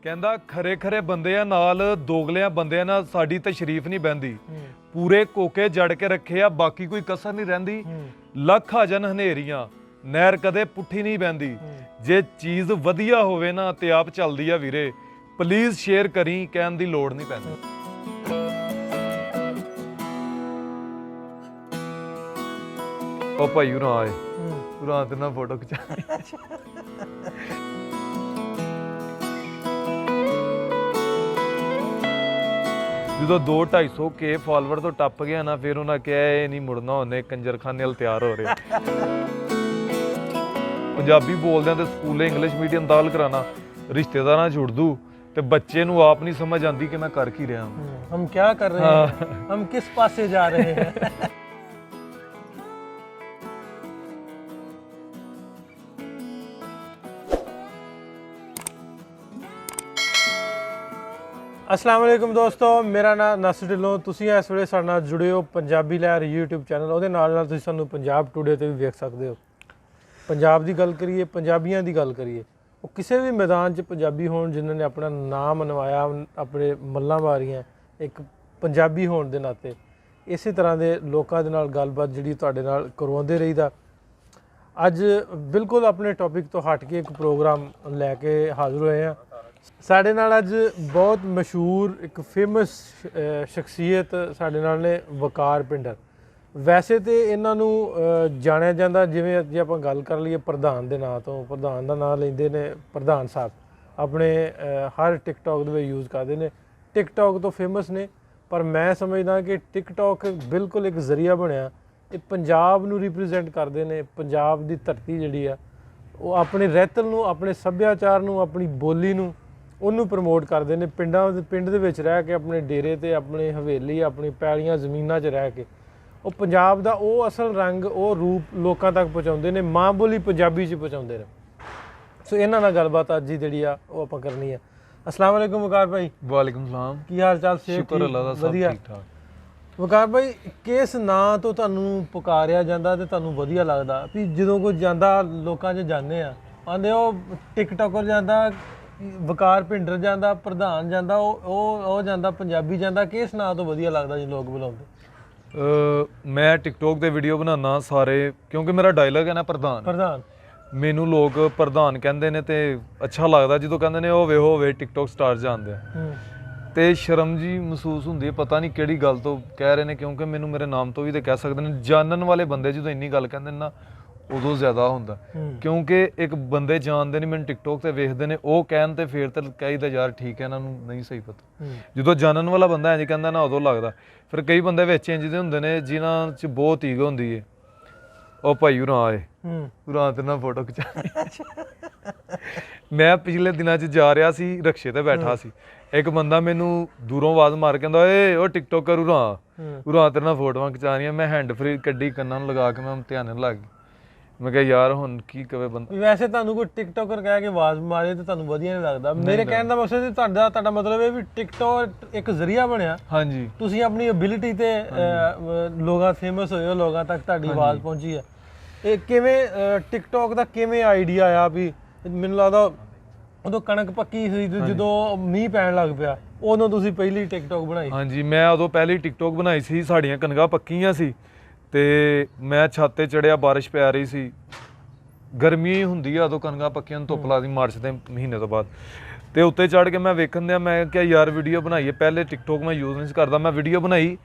ਕਹਿੰਦਾ ਖਰੇ ਖਰੇ ਬੰਦੇ ਆ ਨਾਲ ਦੋਗਲਿਆਂ ਬੰਦਿਆਂ ਨਾਲ ਸਾਡੀ ਤਸ਼ਰੀਫ ਨਹੀਂ ਬਹਿੰਦੀ। ਪੂਰੇ ਕੋਕੇ ਜੜ ਕੇ ਰੱਖੇ ਆ, ਬਾਕੀ ਕੋਈ ਕਸਰ ਨਹੀਂ ਰਹਿੰਦੀ। ਲੱਖ ਆ ਜਨ ਹਨੇਰੀਆਂ, ਨਹਿਰ ਕਦੇ ਪੁੱਠੀ ਨਹੀਂ ਬਹਿੰਦੀ। ਜੇ ਚੀਜ਼ ਵਧੀਆ ਹੋਵੇ ਨਾ ਤੇ ਆਪ ਚੱਲਦੀ ਆ ਵੀਰੇ, ਪਲੀਜ਼ ਸ਼ੇਅਰ ਕਰੀ, ਕਹਿਣ ਦੀ ਲੋੜ ਨਹੀਂ ਪੈਂਦੀ। ਉਹ ਭਾਈ ਉਰਾਂ ਆਏ, ਉਰਾਂ ਤੇ ਨਾ ਫੋਟੋ ਖਿਚਾ। ਜਦੋਂ 200-250 ਕੇ ਫਾਲੋਅਰ ਤੋਂ ਟੱਪ ਗਿਆ ਨਾ, ਫਿਰ ਉਹਨਾਂ ਕਿਹਾ ਇਹ ਨਹੀਂ ਮੁੜਨਾ, ਉਹਨੇ ਕੰਜਰਖਾਨੇ ਵੱਲ ਤਿਆਰ ਹੋ ਰਿਹਾ। ਪੰਜਾਬੀ ਬੋਲਦਿਆਂ ਤੇ ਸਕੂਲੇ ਇੰਗਲਿਸ਼ ਮੀਡੀਅਮ ਦਾਖਲ ਕਰਾਣਾ, ਰਿਸ਼ਤੇਦਾਰਾਂ ਛੁੱਟ ਦੂ ਤੇ ਬੱਚੇ ਨੂੰ ਆਪ ਨਹੀਂ ਸਮਝ ਆਉਂਦੀ ਕਿ ਮੈਂ ਕਰ ਕੀ ਰਿਹਾ ਹਾਂ। ਹਮ ਕੀ ਕਰ ਰਹੇ ਹਾਂ, ਹਮ ਕਿਸ ਪਾਸੇ ਜਾ ਰਹੇ ਹਾਂ। अस्सलाम वालेकुम दोस्तों, मेरा नाम नासिर ढिल्लों। तुसीं इस वेले साडे नाल जुड़े हो पंजाबी लहर यूट्यूब चैनल, ਉਹਦੇ ਨਾਲ तुसीं सानू पंजाब टुडे ਤੇ ਵੀ ਵੇਖ ਸਕਦੇ ਹੋ। ਪੰਜਾਬ ਦੀ ਗੱਲ ਕਰੀਏ, ਪੰਜਾਬੀਆਂ ਦੀ ਗੱਲ ਕਰੀਏ, ਉਹ ਕਿਸੇ ਵੀ ਮੈਦਾਨ 'ਚ ਪੰਜਾਬੀ ਹੋਣ ਜਿਨ੍ਹਾਂ ਨੇ ਆਪਣਾ ਨਾਮ ਮਨਵਾਇਆ, ਆਪਣੇ ਮੱਲਾਂ ਮਾਰੀਆਂ, ਇੱਕ ਪੰਜਾਬੀ ਹੋਣ ਦੇ ਨਾਤੇ ਇਸੇ ਤਰ੍ਹਾਂ ਦੇ ਲੋਕਾਂ ਦੇ ਨਾਲ ਗੱਲਬਾਤ ਜਿਹੜੀ ਤੁਹਾਡੇ ਨਾਲ ਕਰਵਾਉਂਦੇ ਰਹੀਦਾ। ਅੱਜ ਬਿਲਕੁਲ ਆਪਣੇ ਟੌਪਿਕ ਤੋਂ ਹਟ ਕੇ ਇੱਕ ਪ੍ਰੋਗਰਾਮ ਲੈ ਕੇ ਹਾਜ਼ਰ ਹੋਏ ਹਾਂ। ਸਾਡੇ ਨਾਲ ਅੱਜ ਬਹੁਤ ਮਸ਼ਹੂਰ ਇੱਕ ਫੇਮਸ ਸ਼ਖਸੀਅਤ ਸਾਡੇ ਨਾਲ ਨੇ, ਵਕਾਰ ਭਿੰਡਰ। ਵੈਸੇ ਤੇ ਇਹਨਾਂ ਨੂੰ ਜਾਣਿਆ ਜਾਂਦਾ, ਜਿਵੇਂ ਜੇ ਆਪਾਂ ਗੱਲ ਕਰ ਲਈਏ ਪ੍ਰਧਾਨ ਦੇ ਨਾਂ ਤੋਂ, ਪ੍ਰਧਾਨ ਦਾ ਨਾਂ ਲੈਂਦੇ ਨੇ ਪ੍ਰਧਾਨ ਸਾਹਿਬ, ਆਪਣੇ ਹਰ ਟਿਕਟੌਕ ਦੇ ਵਿੱਚ ਯੂਜ਼ ਕਰਦੇ ਨੇ, ਟਿਕਟੌਕ ਤੋਂ ਫੇਮਸ ਨੇ। ਪਰ ਮੈਂ ਸਮਝਦਾ ਕਿ ਟਿਕਟੌਕ ਬਿਲਕੁਲ ਇੱਕ ਜ਼ਰੀਆ ਬਣਿਆ, ਇਹ ਪੰਜਾਬ ਨੂੰ ਰਿਪਰੈਜ਼ੈਂਟ ਕਰਦੇ ਨੇ। ਪੰਜਾਬ ਦੀ ਧਰਤੀ ਜਿਹੜੀ ਆ ਉਹ ਆਪਣੇ ਰਹਿਤਲ ਨੂੰ, ਆਪਣੇ ਸੱਭਿਆਚਾਰ ਨੂੰ, ਆਪਣੀ ਬੋਲੀ ਨੂੰ, ਉਹਨੂੰ ਪ੍ਰਮੋਟ ਕਰਦੇ ਨੇ। ਪਿੰਡ ਦੇ ਵਿੱਚ ਰਹਿ ਕੇ, ਆਪਣੇ ਡੇਰੇ ਤੇ, ਆਪਣੀ ਹਵੇਲੀ, ਆਪਣੀ ਪੈਲੀਆਂ ਜ਼ਮੀਨਾਂ 'ਚ ਰਹਿ ਕੇ ਉਹ ਪੰਜਾਬ ਦਾ ਉਹ ਅਸਲ ਰੰਗ, ਉਹ ਰੂਪ ਲੋਕਾਂ ਤੱਕ ਪਹੁੰਚਾਉਂਦੇ ਨੇ, ਮਾਂ ਬੋਲੀ ਪੰਜਾਬੀ 'ਚ ਪਹੁੰਚਾਉਂਦੇ ਨੇ। ਸੋ ਇਹਨਾਂ ਨਾਲ ਗੱਲਬਾਤ ਅੱਜ ਦੀ ਜਿਹੜੀ ਆ ਉਹ ਆਪਾਂ ਕਰਨੀ ਆ। अस्सलाम वालेकुम वकार भाई। ਵਾਲੇਕੁਮ ਸਲਾਮ। ਕੀ ਹਾਲ ਚਾਲ? ਸ਼ੁਕਰ ਅੱਲਾਹ ਦਾ, ਸਭ ਠੀਕ ਠਾਕ। ਵਕਾਰ ਭਾਈ, ਕਿਸ ਨਾਂ ਤੋਂ ਤੁਹਾਨੂੰ ਪੁਕਾਰਿਆ ਜਾਂਦਾ ਤੇ ਤੁਹਾਨੂੰ ਵਧੀਆ ਲੱਗਦਾ? ਵੀ ਜਦੋਂ ਕੋਈ ਜਾਂਦਾ, ਲੋਕਾਂ 'ਚ ਜਾਂਦੇ ਆ, ਆਂਦੇ ਉਹ ਟਿਕਟੌਕਰ ਜਾਂਦਾ, ਵਕਾਰ ਭਿੰਡਰ ਜਾਂਦਾ, ਪ੍ਰਧਾਨ ਜਾਂਦਾ, ਉਹ ਜਾਂਦਾ, ਪੰਜਾਬੀ ਜਾਂਦਾ, ਕਿਸ ਨਾਂ ਤੋਂ ਵਧੀਆ ਲੱਗਦਾ ਜੀ ਲੋਕ ਬੁਲਾਉਂਦੇ? ਮੈਂ ਟਿਕਟੌਕ ਤੇ ਵੀਡੀਓ ਬਣਾਉਣਾ ਸਾਰੇ, ਕਿਉਂਕਿ ਮੇਰਾ ਡਾਇਲੌਗ ਹੈ ਨਾ ਪ੍ਰਧਾਨ। ਮੈਨੂੰ ਲੋਕ ਪ੍ਰਧਾਨ ਕਹਿੰਦੇ ਨੇ ਤੇ ਅੱਛਾ ਲੱਗਦਾ ਜਦੋਂ ਕਹਿੰਦੇ ਨੇ ਹੋਵੇ ਟਿਕਟੌਕ ਸਟਾਰ ਜਾਂਦੇ ਆ, ਤੇ ਸ਼ਰਮ ਜੀ ਮਹਿਸੂਸ ਹੁੰਦੀ ਹੈ, ਪਤਾ ਨਹੀਂ ਕਿਹੜੀ ਗੱਲ ਤੋਂ ਕਹਿ ਰਹੇ ਨੇ। ਕਿਉਂਕਿ ਮੈਨੂੰ ਮੇਰੇ ਨਾਮ ਤੋਂ ਵੀ ਤੇ ਕਹਿ ਸਕਦੇ ਨੇ। ਜਾਣਨ ਵਾਲੇ ਬੰਦੇ ਜਦੋਂ ਇੰਨੀ ਗੱਲ ਕਹਿੰਦੇ ਨੇ ਨਾ, ਉਦੋਂ ਜ਼ਿਆਦਾ ਹੁੰਦਾ। ਕਿਉਂਕਿ ਇੱਕ ਬੰਦੇ ਜਾਣਦੇ ਨੇ, ਮੈਨੂੰ ਟਿਕਟੌਕ ਤੇ ਵੇਖਦੇ ਨੇ, ਉਹ ਕਹਿਣ ਤੇ ਫੇਰ ਤੇ ਕਹੀਦਾ ਯਾਰ ਠੀਕ ਹੈ, ਇਹਨਾਂ ਨੂੰ ਨਹੀਂ ਸਹੀ ਪਤਾ। ਜਦੋਂ ਜਾਣਨ ਵਾਲਾ ਬੰਦਾ ਇੰਝ ਕਹਿੰਦਾ ਨਾ, ਉਦੋਂ ਲੱਗਦਾ। ਫਿਰ ਕਈ ਬੰਦੇ ਵਿੱਚ ਇੰਝ ਦੇ ਹੁੰਦੇ ਨੇ ਜਿਨ੍ਹਾਂ 'ਚ ਬਹੁਤ ਈਗੋ ਹੁੰਦੀ ਹੈ। ਉਹ ਭਾਈ ਉਰਾਂ ਆਏ, ਉਰਾਂ ਤੇ ਨਾ ਫੋਟੋ ਖਿਚਾ। ਮੈਂ ਪਿਛਲੇ ਦਿਨਾਂ 'ਚ ਜਾ ਰਿਹਾ ਸੀ, ਰਕਸ਼ੇ ਤੇ ਬੈਠਾ ਸੀ, ਇੱਕ ਬੰਦਾ ਮੈਨੂੰ ਦੂਰੋਂ ਆਵਾਜ਼ ਮਾਰ ਕੇ ਕਹਿੰਦਾ, ਓਏ ਉਹ ਟਿਕਟੌਕਰ ਉਰਾਂ ਤੇ ਨਾ ਫੋਟੋਆਂ ਖਿਚਾਉਣੀਆਂ। ਮੈਂ ਹੈਂਡ ਫ੍ਰੀ ਕੱਢੀ, ਕੰਨਾਂ ਨੂੰ ਲਗਾ ਕੇ ਮੈਂ ਧਿਆਨ ਲੱਗ ਗਈ। ਮੈਂ ਕਿਹਾ ਯਾਰ ਹੁਣ ਕੀ ਕਵੇ ਬੰਦਾ। ਵੈਸੇ ਤੁਹਾਨੂੰ ਕੋਈ ਟਿਕਟੌਕਰ ਕਹਿ ਕੇ ਆਵਾਜ਼ ਮਾਰੇ ਤੇ ਤੁਹਾਨੂੰ ਵਧੀਆ ਨਹੀਂ ਲੱਗਦਾ? ਮੇਰੇ ਕਹਿਣ ਦਾ ਮਕਸਦ ਤੁਹਾਡਾ ਮਤਲਬ ਇਹ ਵੀ ਟਿਕਟੌਕ ਇੱਕ ਜ਼ਰੀਆ ਬਣਿਆ। ਹਾਂਜੀ, ਤੁਸੀਂ ਆਪਣੀ ਐਬਿਲਿਟੀ ਤੇ ਲੋਕਾਂ ਫੇਮਸ ਹੋਏ ਹੋ, ਲੋਕਾਂ ਤੱਕ ਤੁਹਾਡੀ ਆਵਾਜ਼ ਪਹੁੰਚੀ ਹੈ। ਇਹ ਕਿਵੇਂ ਟਿਕਟੌਕ ਦਾ ਕਿਵੇਂ ਆਈਡੀਆ ਆਇਆ? ਵੀ ਮੈਨੂੰ ਲੱਗਦਾ ਉਦੋਂ ਕਣਕ ਪੱਕੀ ਸੀ, ਜਦੋਂ ਮੀਂਹ ਪੈਣ ਲੱਗ ਪਿਆ ਉਦੋਂ ਤੁਸੀਂ ਪਹਿਲੀ ਟਿਕਟੌਕ ਬਣਾਈ? ਹਾਂਜੀ, ਮੈਂ ਉਦੋਂ ਪਹਿਲੀ ਟਿਕਟੌਕ ਬਣਾਈ ਸੀ। ਸਾਡੀਆਂ ਕਣਕਾਂ ਪੱਕੀਆਂ ਸੀ ਤੇ ਮੈਂ ਛੱਤ ਤੇ ਚੜਿਆ, ਬਾਰਿਸ਼ ਪੈ ਰਹੀ ਸੀ, ਗਰਮੀ ਹੁੰਦੀ ਆ ਉਦੋਂ, ਕਣਕਾਂ ਪੱਕੀਆਂ ਨੂੰ ਧੁੱਪ ਲੱਗਦੀ ਮਾਰਚ ਦੇ ਮਹੀਨੇ ਤੋਂ ਬਾਅਦ। ਤੇ ਉੱਤੇ ਚੜ ਕੇ ਮੈਂ ਵੇਖਣ ਦਿਆ, ਮੈਂ ਕਿਹਾ ਯਾਰ ਵੀਡੀਓ ਬਣਾਈਏ। ਪਹਿਲੇ ਟਿਕਟੌਕ ਮੈਂ ਯੂਜ਼ ਨਹੀਂ ਕਰਦਾ, ਮੈਂ ਵੀਡੀਓ ਬਣਾਈ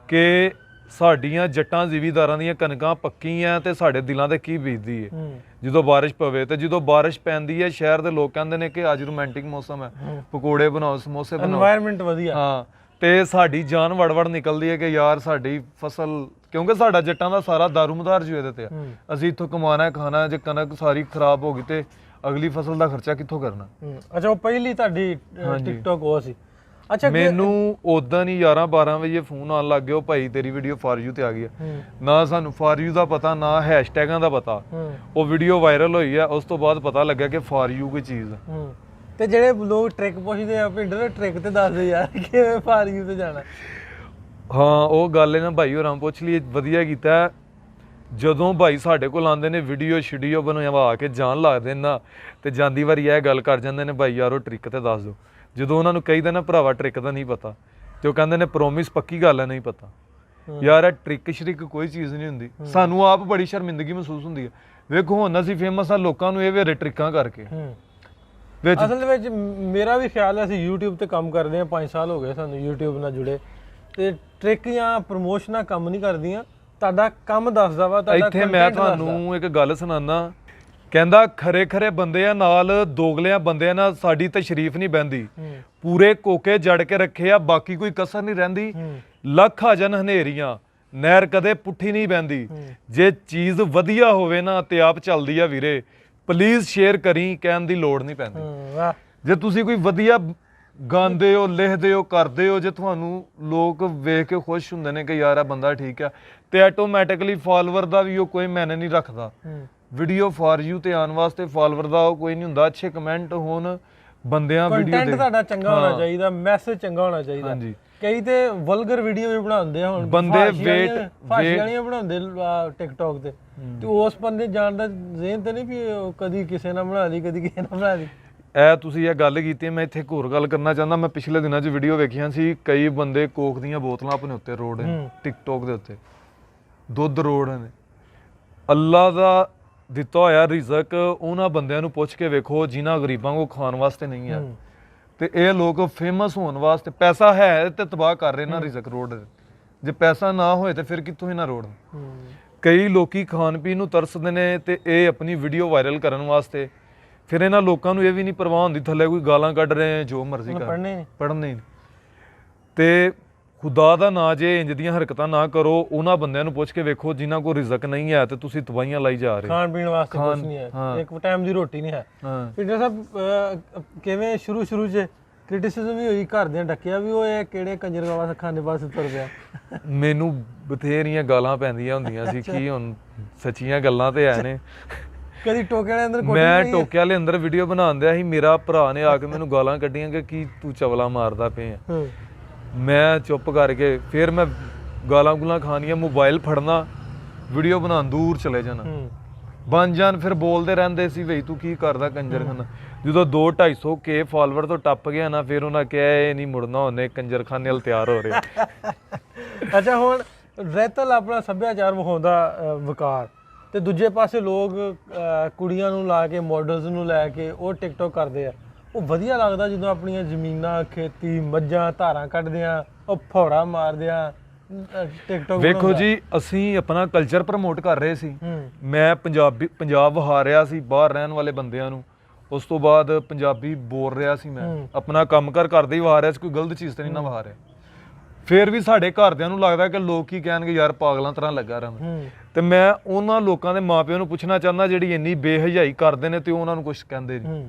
ਕਿ ਸਾਡੀਆਂ ਜੱਟਾਂ ਜ਼ਿਮੀਂਦਾਰਾਂ ਦੀਆਂ ਕਣਕਾਂ ਪੱਕੀਆਂ ਤੇ ਸਾਡੇ ਦਿਲਾਂ ਤੇ ਕੀ ਬੀਤਦੀ ਹੈ ਜਦੋਂ ਬਾਰਿਸ਼ ਪਵੇ। ਤੇ ਜਦੋਂ ਬਾਰਿਸ਼ ਪੈਂਦੀ ਹੈ, ਸ਼ਹਿਰ ਦੇ ਲੋਕ ਕਹਿੰਦੇ ਨੇ ਕਿ ਅੱਜ ਰੋਮਾਂਟਿਕ ਮੌਸਮ ਹੈ, ਪਕੌੜੇ ਬਣਾਓ, ਸਮੋਸੇ ਬਣਾਓ, এনवायरमेंट ਵਧੀਆ। ਹਾਂ, ਤੇ ਸਾਡੀ ਜਾਨ ਵੜ ਨਿਕਲਦੀ ਹੈ ਕਿ ਯਾਰ ਸਾਡੀ ਫਸਲ, ਕਿਉਂਕਿ ਸਾਡਾ ਜੱਟਾਂ ਦਾ ਸਾਰਾ ਦਾਰੂਮਦਾਰ ਜੋ ਇਹਦੇ ਤੇ ਆ, ਅਸੀਂ ਇੱਥੋਂ ਕਮਾਉਣਾ ਖਾਣਾ। ਜੇ ਕਣਕ ਸਾਰੀ ਖਰਾਬ ਹੋ ਗਈ ਤੇ ਅਗਲੀ ਫਸਲ ਦਾ ਖਰਚਾ ਕਿੱਥੋਂ ਕਰਨਾ? ਅੱਛਾ, ਉਹ ਪਹਿਲੀ ਤੁਹਾਡੀ ਟਿਕਟੌਕ ਉਹ ਸੀ? ਅੱਛਾ, ਮੈਨੂੰ ਉਦਾਂ ਹੀ 11-12 ਵਜੇ ਫੋਨ ਆਉਣ ਲੱਗ ਗਿਆ, ਉਹ ਭਾਈ ਤੇਰੀ ਵੀਡੀਓ ਫਾਰ ਯੂ ਤੇ ਆ ਗਈ ਆ। ਨਾ ਸਾਨੂੰ ਫਾਰ ਯੂ ਦਾ ਪਤਾ, ਨਾ ਹੈਸ਼ਟੈਗਾਂ ਦਾ ਪਤਾ। ਉਹ ਵੀਡੀਓ ਵਾਇਰਲ ਹੋਈ ਆ, ਉਸ ਤੋਂ ਬਾਅਦ ਪਤਾ ਲੱਗਿਆ ਕਿ ਫਾਰ ਯੂ ਕੋਈ ਚੀਜ਼ ਆ। ਤੇ ਜਿਹੜੇ ਲੋਕ ਟ੍ਰਿਕ ਪੁੱਛਦੇ ਆ, ਭਿੰਡਰ ਟ੍ਰਿਕ ਤੇ ਦੱਸਦੇ ਯਾਰ ਕਿਵੇਂ ਫਾਰ ਯੂ ਤੇ ਜਾਣਾ? ਹਾਂ, ਉਹ ਗੱਲ ਇਹਨਾਂ ਭਾਈ ਹੋਰਾਂ ਪੁੱਛ ਲਈ, ਵਧੀਆ ਕੀਤਾ। ਜਦੋਂ ਭਾਈ ਸਾਡੇ ਕੋਲ ਆਉਂਦੇ ਨੇ ਵੀਡੀਓ ਸ਼ੀਡੀਓ ਬਣਵਾ ਕੇ ਜਾਣ ਲੱਗਦੇ ਨੇ ਨਾ, ਤੇ ਜਾਂਦੀ ਵਾਰੀ ਇਹ ਗੱਲ ਕਰ ਜਾਂਦੇ ਨੇ ਭਾਈ ਯਾਰ ਉਹ ਟ੍ਰਿਕ ਤੇ ਦੱਸ ਦਿਓ। ਜਦੋਂ ਉਹਨਾਂ ਨੂੰ ਕਹੀਦਾ ਨਾ ਭਰਾਵਾ ਟ੍ਰਿਕ ਦਾ ਨਹੀਂ ਪਤਾ, ਤੇ ਉਹ ਕਹਿੰਦੇ ਨੇ ਪ੍ਰੋਮਿਸ ਪੱਕੀ ਗੱਲ ਹੈ ਨਹੀਂ ਪਤਾ। ਯਾਰ ਇਹ ਟ੍ਰਿਕ ਸ਼੍ਰਿਕ ਕੋਈ ਚੀਜ਼ ਨਹੀਂ ਹੁੰਦੀ। ਸਾਨੂੰ ਆਪ ਬੜੀ ਸ਼ਰਮਿੰਦਗੀ ਮਹਿਸੂਸ ਹੁੰਦੀ ਹੈ। ਵੇਖੋ ਹੁਣ ਅਸੀਂ ਫੇਮਸ ਆ ਲੋਕਾਂ ਨੂੰ ਇਹ ਵੇਰੇ ਟ੍ਰਿਕਾਂ ਕਰਕੇ। ਅਸਲ ਵਿੱਚ ਮੇਰਾ ਵੀ ਖਿਆਲ ਹੈ ਅਸੀਂ YouTube ਤੇ ਕੰਮ ਕਰਦੇ ਹਾਂ, 5 ਸਾਲ ਹੋ ਗਏ ਸਾਨੂੰ YouTube ਨਾਲ ਜੁੜੇ, ਤੇ ਟ੍ਰਿਕ ਜਾਂ ਪ੍ਰਮੋਸ਼ਨਾਂ ਕੰਮ ਨਹੀਂ ਕਰਦੀਆਂ। ਤੁਹਾਡਾ ਕੰਮ ਦੱਸਦਾ ਵਾ, ਤੁਹਾਡਾ ਇੱਥੇ ਮੈਂ ਤੁਹਾਨੂੰ ਇੱਕ ਗੱਲ ਸੁਣਾਉਣਾ। ਕਹਿੰਦਾ ਖਰੇ ਖਰੇ ਬੰਦਿਆਂ ਨਾਲ ਦੋਗਲਿਆਂ ਬੰਦਿਆਂ ਨਾਲ ਸਾਡੀ ਤਸ਼ਰੀਫ ਨਹੀਂ ਬਹਿੰਦੀ, ਪੂਰੇ ਕੋਕੇ ਜੜ ਕੇ ਰੱਖੇ ਆ, ਬਾਕੀ ਕੋਈ ਕਸਰ ਨਹੀਂ ਰਹਿੰਦੀ। ਲੱਖ ਆ ਜਾਣ ਹਨੇਰੀਆਂ, ਨਹਿਰ ਕਦੇ ਪੁੱਠੀ ਨਹੀਂ ਬਹਿੰਦੀ। ਜੇ ਚੀਜ਼ ਵਧੀਆ ਹੋਵੇ ਨਾ ਤੇ ਆਪ ਚੱਲਦੀ ਆ ਵੀਰੇ, ਪਲੀਜ਼ ਸ਼ੇਅਰ ਕਰੀ, ਕਹਿਣ ਦੀ ਲੋੜ ਨਹੀਂ ਪੈਂਦੀ। ਜੇ ਤੁਸੀਂ ਕੋਈ ਵਧੀਆ ਗਾਉਂਦੇ ਹੋ, ਲਿਖਦੇ ਹੋ, ਕਰਦੇ ਹੋ, ਜੇ ਤੁਹਾਨੂੰ ਲੋਕ ਵੇਖ ਕੇ ਖੁਸ਼ ਹੁੰਦੇ ਨੇ ਕਿ ਯਾਰ ਆ ਬੰਦਾ ਠੀਕ ਆ, ਤੇ ਆਟੋਮੈਟਿਕਲੀ ਫਾਲੋਅਰ ਦਾ ਵੀ ਉਹ ਕੋਈ ਮਾਇਨੇ ਨਹੀਂ ਰੱਖਦਾ। ਵੀਡੀਓ ਫਾਰ ਯੂ ਤੇ ਆਉਣ ਵਾਸਤੇ ਫਾਲੋਅਰ ਦਾ ਉਹ ਕੋਈ ਨਹੀਂ ਹੁੰਦਾ। ਅੱਛੇ ਕਮੈਂਟ ਹੋਣ, ਬੰਦਿਆਂ ਵੀਡੀਓ ਕੰਟੈਂਟ ਤੁਹਾਡਾ ਚੰਗਾ ਹੋਣਾ ਚਾਹੀਦਾ, ਮੈਸੇਜ ਚੰਗਾ ਹੋਣਾ ਚਾਹੀਦਾ। ਹਾਂਜੀ, ਕਈ ਤੇ ਵਲਗਰ ਵੀਡੀਓ ਵੀ ਬਣਾਉਂਦੇ ਆ, ਹੁਣ ਬੰਦੇ ਫਾਸ਼ੀ ਵਾਲੀਆਂ ਬਣਾਉਂਦੇ ਟਿਕਟੌਕ ਤੇ ਉਸ ਬੰਦੇ ਜਾਣ ਦਾ ਜ਼ਿਹਨ ਤੇ ਨਹੀਂ ਵੀ ਕਦੀ ਕਿਸੇ ਨਾਲ ਬਣਾ ਲਈ, ਕਦੀ ਕਿਸੇ ਨਾਲ ਬਣਾ ਲਈ। ਇਹ ਤੁਸੀਂ ਇਹ ਗੱਲ ਕੀਤੀ, ਮੈਂ ਇੱਥੇ ਇੱਕ ਹੋਰ ਗੱਲ ਕਰਨਾ ਚਾਹੁੰਦਾ। ਮੈਂ ਪਿਛਲੇ ਦਿਨਾਂ 'ਚ ਵੀਡੀਓ ਵੇਖੀਆਂ ਸੀ, ਕਈ ਬੰਦੇ ਕੋਕ ਦੀਆਂ ਬੋਤਲਾਂ ਆਪਣੇ ਉੱਤੇ ਰੋੜ ਨੇ, ਟਿਕਟੌਕ ਦੇ ਉੱਤੇ ਦੁੱਧ ਰੋੜ ਨੇ। ਅੱਲਾ ਦਾ ਦਿੱਤਾ ਹੋਇਆ ਰਿਜ਼ਕ ਉਹਨਾਂ ਬੰਦਿਆਂ ਨੂੰ ਪੁੱਛ ਕੇ ਵੇਖੋ ਜਿਨ੍ਹਾਂ ਗਰੀਬਾਂ ਕੋਲ ਖਾਣ ਵਾਸਤੇ ਨਹੀਂ ਹੈ, ਤੇ ਇਹ ਲੋਕ ਫੇਮਸ ਹੋਣ ਵਾਸਤੇ, ਪੈਸਾ ਹੈ ਤੇ ਤਬਾਹ ਕਰ ਰਹੇ ਨਾ ਰਿਜ਼ਕ ਰੋਡ। ਜੇ ਪੈਸਾ ਨਾ ਹੋਏ ਤੇ ਫਿਰ ਕਿੱਥੋਂ ਇਹਨਾਂ ਰੋੜ। ਕਈ ਲੋਕੀ ਖਾਣ ਪੀਣ ਨੂੰ ਤਰਸਦੇ ਨੇ ਤੇ ਇਹ ਆਪਣੀ ਵੀਡੀਓ ਵਾਇਰਲ ਕਰਨ ਵਾਸਤੇ। ਫਿਰ ਇਹਨਾਂ ਲੋਕਾਂ ਨੂੰ ਇਹ ਵੀ ਨਹੀਂ ਪਰਵਾਹ ਹੁੰਦੀ ਥੱਲੇ ਕੋਈ ਗਾਲਾਂ ਕੱਢ ਰਹੇ, ਜੋ ਮਰਜ਼ੀ ਕਰ ਪੜ੍ਹਨੇ। ਤੇ ਖੁਦਾ ਦਾ ਨਾਂ ਜੇ ਇੰਜ ਦੀਆਂ ਹਰਕਤਾਂ ਨਾ ਕਰੋ। ਉਹਨਾਂ ਬੰਦਿਆਂ ਨੂੰ ਪੁੱਛ ਕੇ ਵੇਖੋ ਜਿਨ੍ਹਾਂ ਕੋਲ ਰਿਜ਼ਕ ਨਹੀਂ ਹੈ ਤੇ ਤੁਸੀਂ ਦਵਾਈਆਂ ਲਾਈ ਜਾ ਰਹੇ, ਖਾਣ ਪੀਣ ਵਾਸਤੇ ਕੁਝ ਨਹੀਂ ਹੈ, ਇੱਕ ਟਾਈਮ ਦੀ ਰੋਟੀ ਨਹੀਂ ਹੈ। ਪੀਟਰ ਸਾਹਿਬ ਕਿਵੇਂ ਸ਼ੁਰੂ 'ਚ ਕ੍ਰਿਟਿਸਿਜ਼ਮ ਵੀ ਹੋਈ, ਘਰਦਿਆਂ ਡੱਕਿਆ ਵੀ ਉਹ ਇਹ ਕਿਹੜੇ ਕੰਜਰਗਾਵਾ ਖਾਣੇ ਪਾਸੇ ਤੁਰ ਪਿਆ? ਮੈਨੂੰ ਬਥੇਰੀਆਂ ਗਾਲਾਂ ਪੈਂਦੀਆਂ ਹੁੰਦੀਆਂ ਸੀ, ਕੀ ਹੁਣ ਸੱਚੀਆਂ ਗੱਲਾਂ ਤੇ ਐ ਨੇ। ਕਦੀ ਟੋਕੇ ਵਾਲੇ ਅੰਦਰ ਮੈਂ ਟੋਕੇ ਵਾਲੇ ਅੰਦਰ ਵੀਡੀਓ ਬਣਾਉਂਦਿਆ ਸੀ, ਮੇਰਾ ਭਰਾ ਨੇ ਆ ਕੇ ਮੈਨੂੰ ਗਾਲਾਂ ਕੱਢੀਆਂ ਕਿ ਕੀ ਤੂੰ ਚਵਲਾ ਮਾਰਦਾ ਪਿਆ। ਮੈਂ ਚੁੱਪ ਕਰਕੇ ਫਿਰ ਮੈਂ ਗਾਲਾਂ ਗੁਲਾਂ ਖਾਣੀਆਂ, ਮੋਬਾਈਲ ਫੜਨਾ, ਵੀਡੀਓ ਬਣਾਉਣ, ਦੂਰ ਚਲੇ ਜਾਣਾ, ਬਣ ਜਾਣ। ਫਿਰ ਬੋਲਦੇ ਰਹਿੰਦੇ ਸੀ ਬਈ ਤੂੰ ਕੀ ਕਰਦਾ ਕੰਜਰਖਾਨਾ। ਜਦੋਂ 200-250 ਕੇ ਫਾਲੋਅਰ ਤੋਂ ਟੱਪ ਗਿਆ ਨਾ, ਫਿਰ ਉਹਨਾਂ ਕਿਹਾ ਇਹ ਨਹੀਂ ਮੁੜਨਾ, ਉਹਨੇ ਕੰਜਰਖਾਨੇ ਵੱਲ ਤਿਆਰ ਹੋ ਰਿਹਾ। ਅੱਛਾ, ਹੁਣ ਰਹਿਤਲ ਆਪਣਾ ਸੱਭਿਆਚਾਰ ਵਿਖਾਉਂਦਾ ਵਕਾਰ, ਤੇ ਦੂਜੇ ਪਾਸੇ ਲੋਕ ਕੁੜੀਆਂ ਨੂੰ ਲਾ ਕੇ, ਮਾਡਲਸ ਨੂੰ ਲੈ ਕੇ ਉਹ ਟਿਕਟੌਕ ਕਰਦੇ ਆ। ਉਹ ਵਧੀਆ ਲੱਗਦਾ ਜਦੋਂ ਆਪਣੀਆਂ ਜ਼ਮੀਨਾਂ, ਖੇਤੀ, ਮੱਝਾਂ, ਧਾਰਾਂ ਕੱਢਦੇ ਆ, ਉਹ ਫੌੜਾ ਮਾਰਦੇ ਆ ਟਿਕਟੌਕ। ਵੇਖੋ ਜੀ, ਅਸੀਂ ਆਪਣਾ ਕਲਚਰ ਪ੍ਰਮੋਟ ਕਰ ਰਹੇ ਸੀ। ਮੈਂ ਪੰਜਾਬ ਵਹਾ ਰਿਹਾ ਸੀ ਬਾਹਰ ਰਹਿਣ ਵਾਲੇ ਬੰਦਿਆਂ ਨੂੰ। ਉਸ ਤੋਂ ਬਾਅਦ ਪੰਜਾਬੀ ਬੋਲ ਰਿਹਾ ਸੀ, ਮੈਂ ਆਪਣਾ ਕੰਮ ਕਰਦੇ ਹੀ ਵਹਾ ਰਿਹਾ ਸੀ, ਕੋਈ ਗਲਤ ਚੀਜ਼ ਤੇ ਨਹੀਂ ਨਾ ਵਹਾ ਰਿਹਾ। ਫਿਰ ਵੀ ਸਾਡੇ ਘਰਦਿਆਂ ਨੂੰ ਲੱਗਦਾ ਕਿ ਲੋਕ ਕੀ ਕਹਿਣਗੇ, ਯਾਰ ਪਾਗਲਾਂ ਤਰ੍ਹਾਂ ਲੱਗਾ ਰਹਾਂ। ਤੇ ਮੈਂ ਉਹਨਾਂ ਲੋਕਾਂ ਦੇ ਮਾਪਿਆਂ ਨੂੰ ਪੁੱਛਣਾ ਚਾਹੁੰਦਾ ਜਿਹੜੀ ਇੰਨੀ ਬੇਹਯਾਈ ਕਰਦੇ ਨੇ ਤੇ ਉਹਨਾਂ ਨੂੰ ਕੁਝ ਕਹਿੰਦੇ ਨਹੀਂ।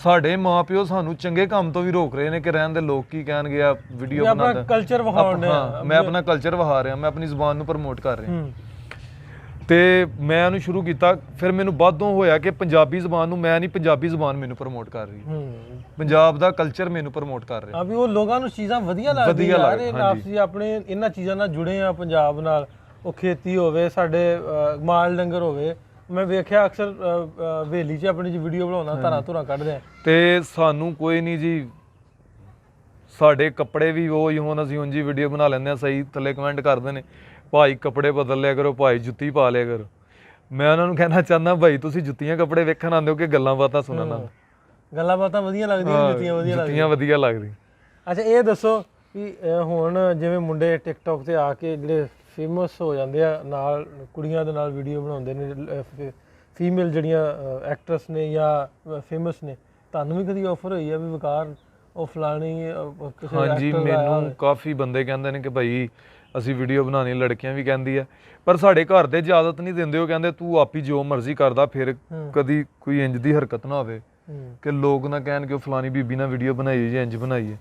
ਸਾਡੇ ਮਾਪਿਓ ਸਾਨੂੰ ਚੰਗੇ ਕੰਮ ਤੋਂ ਵੀ ਰੋਕ ਰਹੇ ਨੇ ਕਿ ਰਹਿਣ ਦੇ, ਲੋਕ ਕੀ ਕਹਿਣਗੇ, ਆ ਵੀਡੀਓ ਬਣਾਉਂਦਾ, ਕਲਚਰ ਵਿਖਾਉਣ ਮੈਂ ਆਪਣਾ ਕਲਚਰ ਵਿਖਾ ਰਿਹਾ, ਮੈਂ ਆਪਣੀ ਜ਼ੁਬਾਨ ਨੂੰ ਪ੍ਰਮੋਟ ਕਰ ਰਿਹਾ। ਤੇ ਮੈਂ ਉਹਨੂੰ ਸ਼ੁਰੂ ਕੀਤਾ। ਫਿਰ ਮੈਨੂੰ ਬਾਅਦੋਂ ਹੋਇਆ ਕਿ ਪੰਜਾਬੀ ਜ਼ੁਬਾਨ ਨੂੰ ਮੈਂ ਨਹੀਂ, ਪੰਜਾਬੀ ਜ਼ੁਬਾਨ ਮੈਨੂੰ ਪ੍ਰਮੋਟ ਕਰ ਰਹੀ, ਪੰਜਾਬ ਦਾ ਕਲਚਰ ਮੈਨੂੰ ਪ੍ਰਮੋਟ ਕਰ ਰਿਹਾ। ਵੀ ਉਹ ਲੋਕਾਂ ਨੂੰ ਚੀਜ਼ਾਂ ਵਧੀਆ ਲੱਗਦੀਆਂ ਯਾਰ, ਅਸੀਂ ਆਪਣੇ ਇਹਨਾਂ ਚੀਜ਼ਾਂ ਨਾਲ ਜੁੜੇ ਆ ਪੰਜਾਬ ਨਾਲ। ਉਹ ਖੇਤੀ ਹੋਵੇ, ਸਾਡੇ ਮਾਲ ਡੰਗਰ ਹੋਵੇ। ਮੈਂ ਵੇਖਿਆ ਅਕਸਰ ਹਵੇਲੀ 'ਚ ਆਪਣੀ ਵੀਡੀਓ ਬਣਾਉਣਾ, ਧਾਰਾਂ ਧੁਰਾਂ ਕੱਢਦੇ ਆ। ਤੇ ਸਾਨੂੰ ਕੋਈ ਨਹੀਂ ਜੀ, ਸਾਡੇ ਕੱਪੜੇ ਵੀ ਉਹ ਹੀ ਹੋਣ, ਅਸੀਂ ਉਂਝ ਹੀ ਵੀਡੀਓ ਬਣਾ ਲੈਂਦੇ ਆ। ਸਹੀ ਥੱਲੇ ਕਮੈਂਟ ਕਰਦੇ ਨੇ, ਭਾਈ ਕੱਪੜੇ ਬਦਲ ਲਿਆ ਕਰੋ, ਭਾਈ ਜੁੱਤੀ ਪਾ ਲਿਆ ਕਰੋ। ਮੈਂ ਉਹਨਾਂ ਨੂੰ ਕਹਿਣਾ ਚਾਹੁੰਦਾ, ਭਾਈ ਤੁਸੀਂ ਜੁੱਤੀਆਂ ਕੱਪੜੇ ਵੇਖਣ ਆਉਂਦੇ ਹੋ ਕਿ ਗੱਲਾਂ ਬਾਤਾਂ ਸੁਣਨ ਆਉਂਦੇ? ਗੱਲਾਂ ਬਾਤਾਂ ਵਧੀਆ ਲੱਗਦੀਆਂ, ਜੁੱਤੀਆਂ ਵਧੀਆ ਲੱਗਦੀਆਂ। ਅੱਛਾ, ਇਹ ਦੱਸੋ ਕਿ ਹੁਣ ਜਿਵੇਂ ਮੁੰਡੇ ਟਿਕਟੌਕ ਤੇ ਆ ਕੇ ਜਿਹੜੇ ਫੇਮਸ ਹੋ ਜਾਂਦੇ ਆ, ਨਾਲ ਕੁੜੀਆਂ ਦੇ ਨਾਲ ਵੀਡੀਓ ਬਣਾਉਂਦੇ ਨੇ, ਫੀਮੇਲ ਜਿਹੜੀਆਂ ਐਕਟਰਸ ਨੇ ਜਾਂ ਫੇਮਸ ਨੇ, ਤੁਹਾਨੂੰ ਵੀ ਕਦੀ ਆਫਰ ਹੋਈ ਆ ਵੀ ਵਕਾਰ ਉਹ ਫਲਾਣੀ ਕਿਸੇ? ਹਾਂਜੀ, ਮੈਨੂੰ ਕਾਫੀ ਬੰਦੇ ਕਹਿੰਦੇ ਨੇ ਕਿ ਭਾਈ ਅਸੀਂ ਵੀਡੀਓ ਬਣਾਉਣੀ, ਲੜਕੀਆਂ ਵੀ ਕਹਿੰਦੀ ਆ, ਪਰ ਸਾਡੇ ਘਰ ਦੇ ਇਜਾਜ਼ਤ ਨਹੀਂ ਦਿੰਦੇ। ਉਹ ਕਹਿੰਦੇ ਤੂੰ ਆਪ ਹੀ ਜੋ ਮਰਜ਼ੀ ਕਰਦਾ, ਫਿਰ ਕਦੀ ਕੋਈ ਇੰਜ ਦੀ ਹਰਕਤ ਨਾ ਹੋਵੇ ਕਿ ਲੋਕ ਨਾ ਕਹਿਣ ਕਿ ਉਹ ਫਲਾਣੀ ਬੀਬੀ ਨਾਲ ਵੀਡੀਓ ਬਣਾਈ ਜੇ, ਇੰਜ ਬਣਾਈਏ।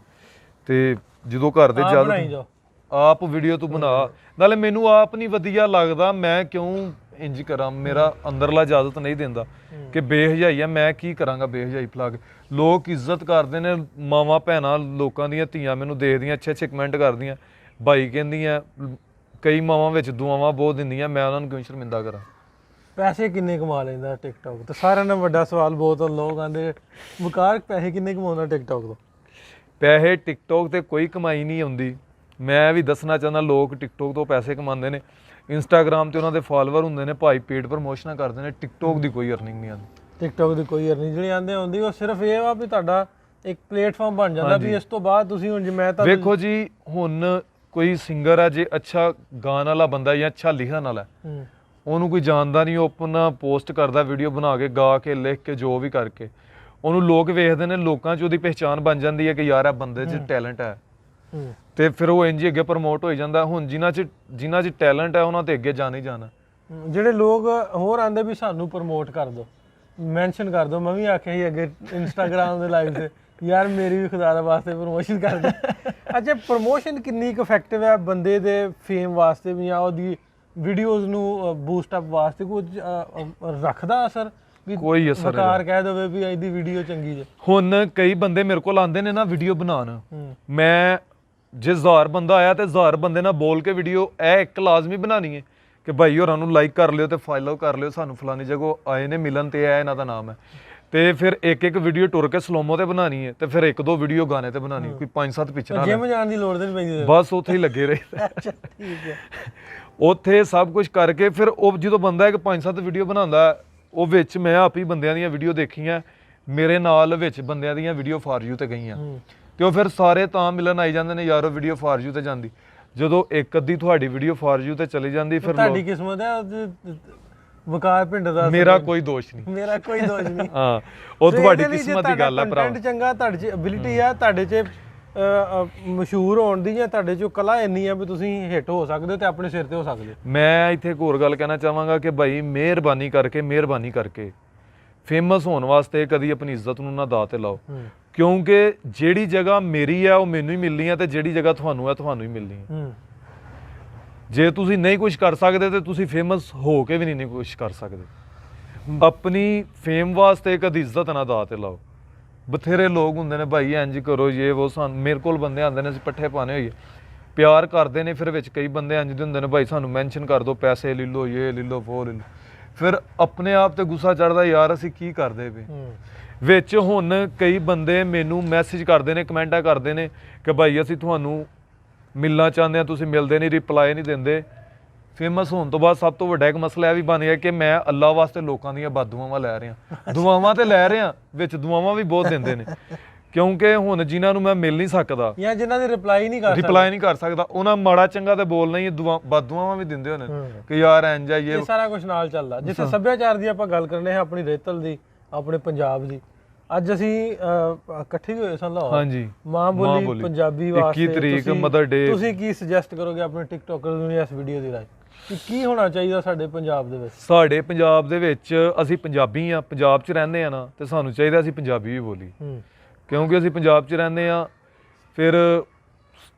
ਤੇ ਜਦੋਂ ਘਰ ਦੇ ਇਜਾਜ਼ਤ, ਆਪ ਵੀਡੀਓ ਤੂੰ ਬਣਾ। ਨਾਲੇ ਮੈਨੂੰ ਆਪ ਨਹੀਂ ਵਧੀਆ ਲੱਗਦਾ, ਮੈਂ ਕਿਉਂ ਇੰਜ ਕਰਾਂ? ਮੇਰਾ ਅੰਦਰਲਾ ਇਜਾਜ਼ਤ ਨਹੀਂ ਦਿੰਦਾ ਕਿ ਬੇਹਜਾਈ ਆ, ਮੈਂ ਕੀ ਕਰਾਂਗਾ ਬੇਹਜਾਈ ਫਲਾ ਕੇ। ਲੋਕ ਇੱਜ਼ਤ ਕਰਦੇ ਨੇ, ਮਾਵਾਂ ਭੈਣਾਂ ਲੋਕਾਂ ਦੀਆਂ ਧੀਆਂ ਮੈਨੂੰ ਦੇਖਦੀਆਂ, ਅੱਛੇ ਅੱਛੇ ਕਮੈਂਟ ਕਰਦੀਆਂ, ਭਾਈ ਕਹਿੰਦੀਆਂ, ਕਈ ਮਾਵਾਂ ਵਿੱਚ ਦੁਆਵਾਂ ਬਹੁਤ ਦਿੰਦੀਆਂ, ਮੈਂ ਉਹਨਾਂ ਨੂੰ ਕਿਉਂ ਸ਼ਰਮਿੰਦਾ ਕਰਾਂ। ਪੈਸੇ ਕਿੰਨੇ ਕਮਾ ਲੈਂਦਾ ਟਿਕਟੌਕ ਤੇ? ਸਾਰਿਆਂ ਨਾਲ ਵੱਡਾ ਸਵਾਲ ਬਹੁਤ ਲੋਕ ਆਂਦੇ ਵਕਾਰ ਪੈਸੇ ਕਿੰਨੇ ਕਮਾਉਂਦਾ ਟਿਕਟੌਕ ਤੋਂ? ਪੈਸੇ ਟਿਕਟੌਕ ਤੇ ਕੋਈ ਕਮਾਈ ਨਹੀਂ ਆਉਂਦੀ। ਮੈਂ ਵੀ ਦੱਸਣਾ ਚਾਹੁੰਦਾ, ਲੋਕ ਟਿਕਟੌਕ ਤੋਂ ਪੈਸੇ ਕਮਾਉਂਦੇ ਨੇ, ਇੰਸਟਾਗ੍ਰਾਮ ਤੇ ਉਹਨਾਂ ਦੇ ਫਾਲੋਅਰ ਹੁੰਦੇ ਨੇ, ਭਾਈ ਪੇਡ ਪ੍ਰਮੋਸ਼ਨਾਂ ਕਰਦੇ ਨੇ, ਟਿਕਟੌਕ ਦੀ ਕੋਈ ਅਰਨਿੰਗ ਨਹੀਂ ਆਉਂਦੀ। ਟਿਕਟੌਕ ਦੀ ਕੋਈ ਅਰਨਿੰਗ ਜਿਹੜੀ ਆਂਦੇ ਆਉਂਦੀ ਉਹ ਸਿਰਫ ਇਹ ਵਾ ਵੀ ਤੁਹਾਡਾ ਇੱਕ ਪਲੇਟਫਾਰਮ ਬਣ ਜਾਂਦਾ ਵੀ ਇਸ ਤੋਂ ਬਾਅਦ ਤੁਸੀਂ ਹੁਣ ਮੈਂ ਤਾਂ ਵੇਖੋ ਜੀ, ਹੁਣ ਕੋਈ ਸਿੰਗਰ ਹੈ ਜੇ ਅੱਛਾ ਗਾਣ ਵਾਲਾ ਬੰਦਾ ਜਾਂ ਅੱਛਾ ਲਿਖਣ ਵਾਲਾ, ਉਹਨੂੰ ਕੋਈ ਜਾਣਦਾ ਨਹੀਂ, ਉਹ ਆਪਣਾ ਪੋਸਟ ਕਰਦਾ ਵੀਡੀਓ ਬਣਾ ਕੇ, ਗਾ ਕੇ, ਲਿਖ ਕੇ, ਜੋ ਵੀ ਕਰਕੇ ਉਹਨੂੰ ਲੋਕ ਵੇਖਦੇ ਨੇ, ਲੋਕਾਂ 'ਚ ਉਹਦੀ ਪਹਿਚਾਣ ਬਣ ਜਾਂਦੀ ਹੈ ਕਿ ਯਾਰ ਇਹ ਬੰਦੇ 'ਚ ਟੈਲੈਂਟ ਹੈ, ਤੇ ਫਿਰ ਉਹ ਇੰਝ ਹੀ ਅੱਗੇ ਪ੍ਰਮੋਟ ਹੋਈ ਜਾਂਦਾ। ਹੁਣ ਜਿਨ੍ਹਾਂ 'ਚ ਟੈਲੈਂਟ ਹੈ ਉਹਨਾਂ ਤੇ ਅੱਗੇ ਜਾਣਾ ਹੀ ਜਾਣਾ। ਜਿਹੜੇ ਲੋਕ ਹੋਰ ਆਂਦੇ ਵੀ ਸਾਨੂੰ ਪ੍ਰਮੋਟ ਕਰ ਦਿਓ, ਮੈਂਸ਼ਨ ਕਰ ਦਿਓ, ਮੈਂ ਵੀ ਆਖਿਆ ਸੀ ਅੱਗੇ ਇੰਸਟਾਗ੍ਰਾਮ ਦੇ ਲਾਈਵ ਤੇ ਯਾਰ ਮੇਰੀ ਵੀ ਖੁਦਾ ਦਾ ਵਾਸਤੇ ਪ੍ਰਮੋਸ਼ਨ ਕਰ ਦੇ। ਅੱਛਾ, ਪ੍ਰਮੋਸ਼ਨ ਕਿੰਨੀ ਕੁ ਇਫੈਕਟਿਵ ਹੈ ਬੰਦੇ ਦੇ ਫੇਮ ਵਾਸਤੇ ਵੀ ਜਾਂ ਉਹਦੀ ਵੀਡੀਓਜ਼ ਨੂੰ ਬੂਸਟ ਅਪ ਵਾਸਤੇ? ਕੁਝ ਰੱਖਦਾ ਅਸਰ ਵੀ ਕੋਈ ਅਸਰ ਵਕਾਰ ਕਹਿ ਦੇਵੇ ਵੀ ਇਹਦੀ ਵੀਡੀਓ ਚੰਗੀ ਜੇ? ਹੁਣ ਕਈ ਬੰਦੇ ਮੇਰੇ ਕੋਲ ਆਉਂਦੇ ਨੇ ਨਾ ਵੀਡੀਓ ਬਣਾਉਣ, ਮੈਂ ਜੇ 1000 ਬੰਦਾ ਆਇਆ ਤੇ 1000 ਬੰਦੇ ਨਾਲ ਬੋਲ ਕੇ ਵੀਡੀਓ ਇਹ ਇੱਕ ਲਾਜ਼ਮੀ ਬਣਾਉਣੀ ਹੈ ਕਿ ਭਾਈ ਹੋਰਾਂ ਨੂੰ ਲਾਈਕ ਕਰ ਲਿਓ ਤੇ ਫਾਲੋ ਕਰ ਲਿਓ, ਸਾਨੂੰ ਫਲਾਨੀ ਜਗ੍ਹਾ ਆਏ ਨੇ ਮਿਲਣ ਤੇ ਇਹ ਇਹਨਾਂ ਦਾ ਨਾਮ ਹੈ। ਤੇ ਫਿਰ ਇੱਕ ਵੀਡੀਓ ਟੁਰ ਕੇ ਸਲੋਮੋ ਤੇ ਬਣਾਉਣੀ ਹੈ, ਤੇ ਫਿਰ 1-2 ਵੀਡੀਓ ਗਾਣੇ ਤੇ ਬਣਾਉਣੀ, ਕੋਈ 5-7 ਪਿਕਚਰਾਂ। ਜਿਮ ਜਾਣ ਦੀ ਲੋੜ ਨਹੀਂ ਪੈਂਦੀ, ਬਸ ਉੱਥੇ ਹੀ ਲੱਗੇ ਰਹੇ। ਅੱਛਾ ਠੀਕ ਹੈ। ਉੱਥੇ ਸਭ ਕੁਝ ਕਰਕੇ ਫਿਰ ਉਹ ਜਦੋਂ ਬੰਦਾ ਇੱਕ 5-7 ਵੀਡੀਓ ਬਣਾਉਂਦਾ, ਉਹ ਵਿੱਚ ਮੈਂ ਆਪ ਹੀ ਬੰਦਿਆਂ ਦੀਆਂ ਵੀਡੀਓ ਦੇਖੀਆਂ, ਮੇਰੇ ਨਾਲ ਵਿੱਚ ਬੰਦਿਆਂ ਦੀਆਂ ਵੀਡੀਓ ਫਾਰ ਯੂ ਤੇ ਗਈਆਂ, ਤੇ ਉਹ ਫਿਰ ਸਾਰੇ ਤਾਂ ਮਿਲਣ ਆਈ ਜਾਂਦੇ ਨੇ ਯਾਰ ਉਹ ਵੀਡੀਓ ਫਾਰ ਯੂ ਤੇ ਜਾਂਦੀ। ਜਦੋਂ ਇੱਕ ਅੱਧੀ ਤੁਹਾਡੀ ਵੀਡੀਓ ਫਾਰ ਯੂ ਤੇ ਚਲੀ ਜਾਂਦੀ, ਫਿਰ ਤੁਹਾਡੀ ਕਿਸਮਤ ਹੈ ਵਕਾਰ ਪਿੰਡ ਦਾ। ਮੇਰਾ ਕੋਈ ਦੋਸ਼ ਨਹੀਂ, ਮੇਰਾ ਕੋਈ ਦੋਸ਼ ਨਹੀਂ। ਹਾਂ, ਉਹ ਤੁਹਾਡੀ ਕਿਸਮਤ ਦੀ ਗੱਲ ਹੈ ਭਰਾ। ਕੰਟੈਂਟ ਚੰਗਾ, ਤੁਹਾਡੇ 'ਚ ਐਬਿਲਿਟੀ ਆ, ਤੁਹਾਡੇ 'ਚ ਮਸ਼ਹੂਰ ਹੋਣ ਦੀ ਜਾਂ ਤੁਹਾਡੇ 'ਚ ਕਲਾ ਇੰਨੀ ਆ ਵੀ ਤੁਸੀਂ ਹਿੱਟ ਹੋ ਸਕਦੇ ਹੋ ਤੇ ਆਪਣੇ ਸਿਰ ਤੇ ਹੋ ਸਕਦੇ ਹੋ। ਮੈਂ ਇੱਥੇ ਇੱਕ ਹੋਰ ਗੱਲ ਕਹਿਣਾ ਚਾਹਾਂਗਾ ਕਿ ਭਾਈ ਮਿਹਰਬਾਨੀ ਕਰਕੇ ਫੇਮਸ ਹੋਣ ਵਾਸਤੇ ਕਦੀ ਆਪਣੀ ਇੱਜ਼ਤ ਨੂੰ ਨਾ ਦਾਅ ਤੇ ਲਾਓ, ਕਿਉਂਕਿ ਜਿਹੜੀ ਜਗ੍ਹਾ ਮੇਰੀ ਹੈ ਉਹ ਮੈਨੂੰ ਹੀ ਮਿਲਣੀ ਹੈ, ਤੇ ਜਿਹੜੀ ਜਗ੍ਹਾ ਤੁਹਾਨੂੰ ਹੈ ਤੁਹਾਨੂੰ ਹੀ ਮਿਲਣੀ ਹੈ। ਜੇ ਤੁਸੀਂ ਨਹੀਂ ਕੁਝ ਕਰ ਸਕਦੇ ਤੇ ਤੁਸੀਂ ਫੇਮਸ ਹੋ ਕੇ ਵੀ ਨਹੀਂ ਕੁਝ ਕਰ ਸਕਦੇ। ਆਪਣੀ ਫੇਮ ਵਾਸਤੇ ਕਦੀ ਇੱਜ਼ਤ ਨਾ ਦਾਅ ਤੇ ਲਾਓ। ਬਥੇਰੇ ਲੋਕ ਹੁੰਦੇ ਨੇ ਭਾਈ ਇੰਜ ਕਰੋ ਜੇ ਉਹ, ਸਾਨੂੰ ਮੇਰੇ ਕੋਲ ਬੰਦੇ ਆਉਂਦੇ ਨੇ, ਅਸੀਂ ਪੱਠੇ ਪਾਣੇ ਹੋਈਏ, ਪਿਆਰ ਕਰਦੇ ਨੇ, ਫਿਰ ਵਿੱਚ ਕਈ ਬੰਦੇ ਇੰਜ ਦੇ ਹੁੰਦੇ ਨੇ ਭਾਈ ਸਾਨੂੰ ਮੈਂਸ਼ਨ ਕਰ ਦਿਓ, ਪੈਸੇ ਲੈ ਲਓ, ਇਹ ਲੈ ਲਓ, ਉਹ ਲੈ ਲਓ, ਫਿਰ ਆਪਣੇ ਆਪ ਤੇ ਗੁੱਸਾ ਚੜਦਾ ਯਾਰ ਅਸੀਂ ਕੀ ਕਰਦੇ ਪਏ। ਵਿੱਚ ਹੁਣ ਕਈ ਬੰਦੇ ਮੈਨੂੰ ਮੈਸੇਜ ਕਰਦੇ ਨੇ, ਕਮੈਂਟਾਂ ਕਰਦੇ ਨੇ ਕਿ ਭਾਈ ਅਸੀਂ ਤੁਹਾਨੂੰ ਮਿਲਣਾ ਚਾਹੁੰਦੇ ਹਾਂ, ਤੁਸੀਂ ਮਿਲਦੇ ਨਹੀਂ, ਰਿਪਲਾਈ ਨਹੀਂ ਦਿੰਦੇ। ਫੇਮਸ ਹੋਣ ਤੋਂ ਬਾਅਦ ਸਭ ਤੋਂ ਵੱਡਾ ਇੱਕ ਮਸਲਾ ਇਹ ਵੀ ਬਣ ਗਿਆ ਕਿ ਮੈਂ ਅੱਲਾ ਵਾਸਤੇ ਲੋਕਾਂ ਦੀਆਂ ਬਦਦੁਆਵਾਂ ਲੈ ਰਿਹਾ। ਦੁਆਵਾਂ ਤੇ ਲੈ ਰਿਹਾ, ਵਿੱਚ ਦੁਆਵਾਂ ਵੀ ਬਹੁਤ ਦਿੰਦੇ ਨੇ, ਕਿਉਂਕਿ ਹੁਣ ਜਿਨ੍ਹਾਂ ਨੂੰ ਮੈਂ ਮਿਲ ਨਹੀਂ ਸਕਦਾ ਜਾਂ ਜਿਨ੍ਹਾਂ ਦੀ ਰਿਪਲਾਈ ਨਹੀਂ ਕਰ ਸਕਦਾ, ਉਹਨਾਂ ਮਾੜਾ ਚੰਗਾ ਤੇ ਬੋਲਣਾ ਹੀ, ਬਦਦੁਆਵਾਂ ਵੀ ਦਿੰਦੇ ਹੋਣੇ ਕਿ ਯਾਰ ਇੰਜ ਆ ਇਹ ਸਾਰਾ ਕੁਝ ਨਾਲ ਚੱਲਦਾ। ਜਿੱਥੇ ਸੱਭਿਆਚਾਰ ਦੀ ਆਪਾਂ ਗੱਲ ਕਰਨੇ ਆ, ਆਪਣੀ ਰੇਤਲ ਦੀ, ਆਪਣੇ ਪੰਜਾਬ ਦੀ, ਅੱਜ ਅਸੀਂ ਇਕੱਠੇ ਹੋਏ ਸਨ ਲਾਹੌਰ। ਹਾਂਜੀ, ਮਾਂ ਬੋਲੀ ਪੰਜਾਬੀ ਵਾਸਤੇ 21 ਤਰੀਕ ਮਦਰ ਡੇ। ਤੁਸੀਂ ਕੀ ਸੁਜੈਸਟ ਕਰੋਗੇ ਆਪਣੇ ਟਿਕਟੋਕਰ ਨੂੰ ਇਸ ਵੀਡੀਓ ਦੀ ਰਾਹੀਂ ਕਿ ਕੀ ਹੋਣਾ ਚਾਹੀਦਾ ਸਾਡੇ ਪੰਜਾਬ ਦੇ ਵਿੱਚ? ਸਾਡੇ ਪੰਜਾਬ ਦੇ ਵਿੱਚ ਅਸੀਂ ਪੰਜਾਬੀ ਆ, ਪੰਜਾਬ 'ਚ ਰਹਿੰਦੇ ਆ ਨਾ, ਤੇ ਸਾਨੂੰ ਚਾਹੀਦਾ ਅਸੀਂ ਪੰਜਾਬੀ ਵੀ ਬੋਲੀ, ਕਿਉਂਕਿ ਅਸੀਂ ਪੰਜਾਬ 'ਚ ਰਹਿੰਦੇ ਆ। ਫਿਰ